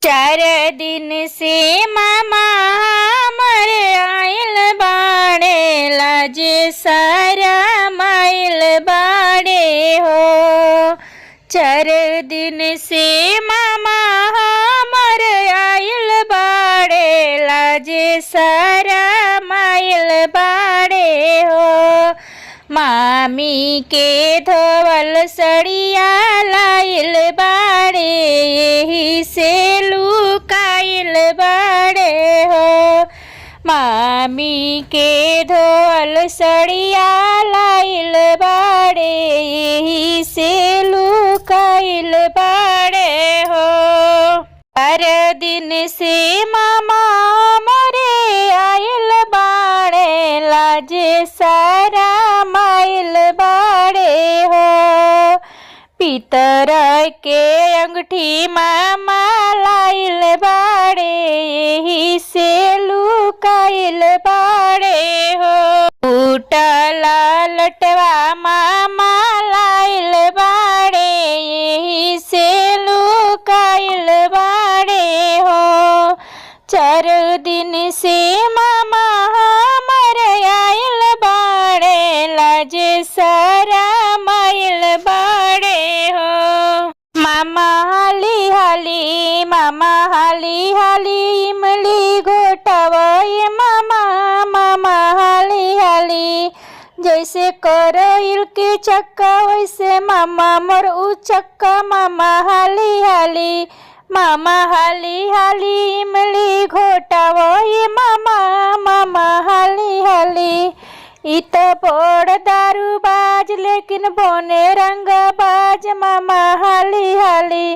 चार दिन से मामा हमर आइल बाड़े, लाजे सारा माइल बाड़े हो। चार दिन से मामा हमर आइल बाड़े, लाजे सारा माइल बाड़े हो। मामी के धोवल सड़िया लाइल बाड़े, यही से लुकाइल बाड़े हो। मामी के धोवल सड़िया लाइल बाड़े, यही से लुकाइल बाड़े हो। हर दिन से मामा मरे आइल बाड़े, लाजे सारा माइल बाड़े हो। पीतर के अंगूठी मामा लाइल बाड़े, यही से लुकाइल बाड़े हो। फूटला लटवा मामा लाइल बाड़े, यही से लुकाइल बाड़े हो। चार दिन से मामा हमर आइल बाड़े, लाजे सारा माइल बाड़े हो। मामा हाली हाली, मामा हाली हाली इमली घोटावय मामा, मामा हाली हाली। जैसे करइल के चक्का वैसे मामा मोर उ चक्का, मामा हाली हाली। मामा हाली हाली इमली घोटावय मामा, मामा हाली हाली। इत बड़ दारू बाज लेकिन बने रंग बाज, मामा हाली हाली।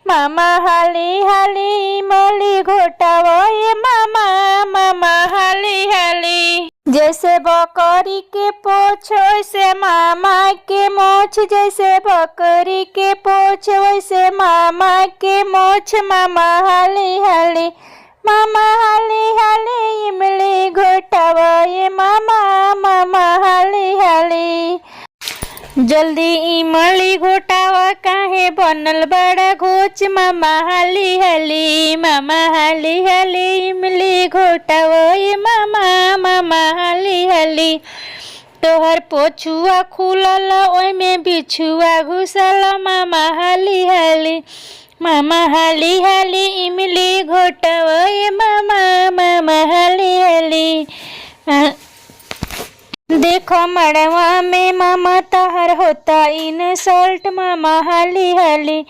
मामा हाली हाली इमली घोटावय मामा, मामा हाली हाली। जैसे बकरी के पोछ वैसे मामा के मोछ, जैसे बकरी के पोछ वैसे मामा के मोछ, मामा हाली हाली। मामा हाली हाली इमली घोटावय मामा, मामा हाली हाली। जल्दी इमली घोटावा काहे बनल बड़ा घोच, मामा हाली हाली। मामा हाली हाली इमली घोटावय मामा, मामा हाली हाली। तोहर पोछुआ खुलल ओइमे बिछुआ घुसल, मामा हाली हाली। मामा हाली हाली इमली घोटावय मामा, मामा हाली हाली। देखो मड़वा में मामा तहर होता इंसल्ट, मामा हाली हाली।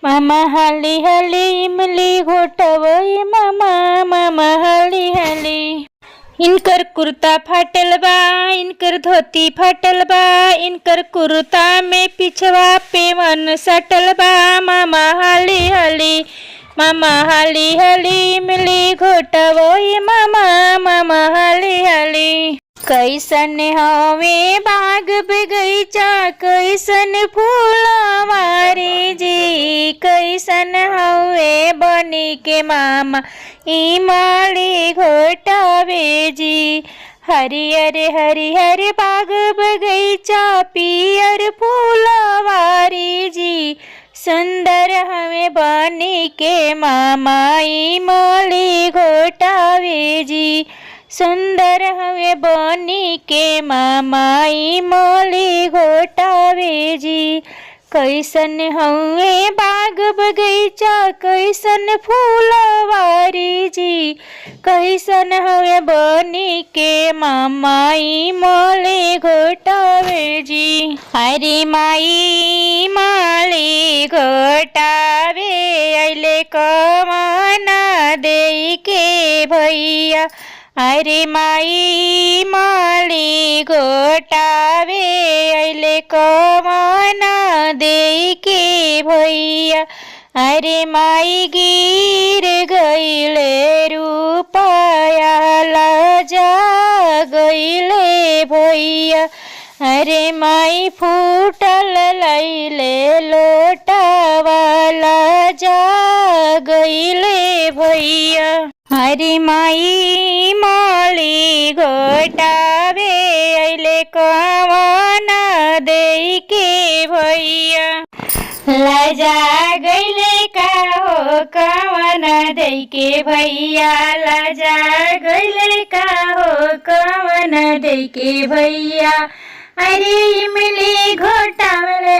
मामा हाली हाली इमली घोटावय मामा, मामा हाली हाली। इनकर कुर्ता फाटल बा, इनकर धोती फाटल बा, इनकर कुर्ता में पिछवा पेवन सटल बा, मामा हाली हाली। मामा हाली हाली इमली घोटावय मामा, मामा हाली हाली। कैसन हवे बाग बगीचा, कैसन फूलवारी जी। कैसन हवे बनी के मामा इमली घोटावे जी। हरियर हरिहर बाग बगीचा, पियर फूलवारी जी। सुंदर हवे बनी के मामा इमली घोटावे जी। सुंदर हवे बनी के मामा इमली घोटावे जी। कैसन हवे बाग बगीचा, कैसन फूलवारी जी। कैसन हवे बनी के मामा इमली घोटावे जी। हरे माई इमली घोटावे अइले कमाना देई के भैया। अरे माई इमली घोटावे अइले कमाना देई के भैया। अरे माई गिर गइले रुपया, लजा गइले भैया। अरे माई फूटल लैले लोटावा, लजा गइले भैया। हरी माई इमली घोटावे अइले कमाना देई के भैया। लजा गइले का हो कवन दई के भैया लजा गईले का हो कवन दई के भैया अरे इमली घोटावे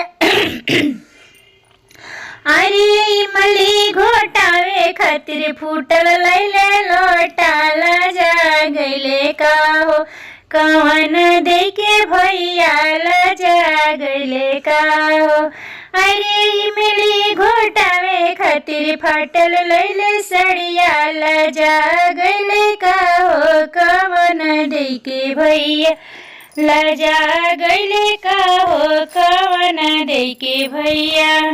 अरे इमली घोटावे खातिर फूटल लैले लोटा लजा गईले का हो कवन दई के भैया लजा गईले का हो अरे इमली घोटावे खातिर फाटल लैले सड़िया लजा गईले का हो कवन दई के भैया लजा गईले का हो कवन दई के भैया।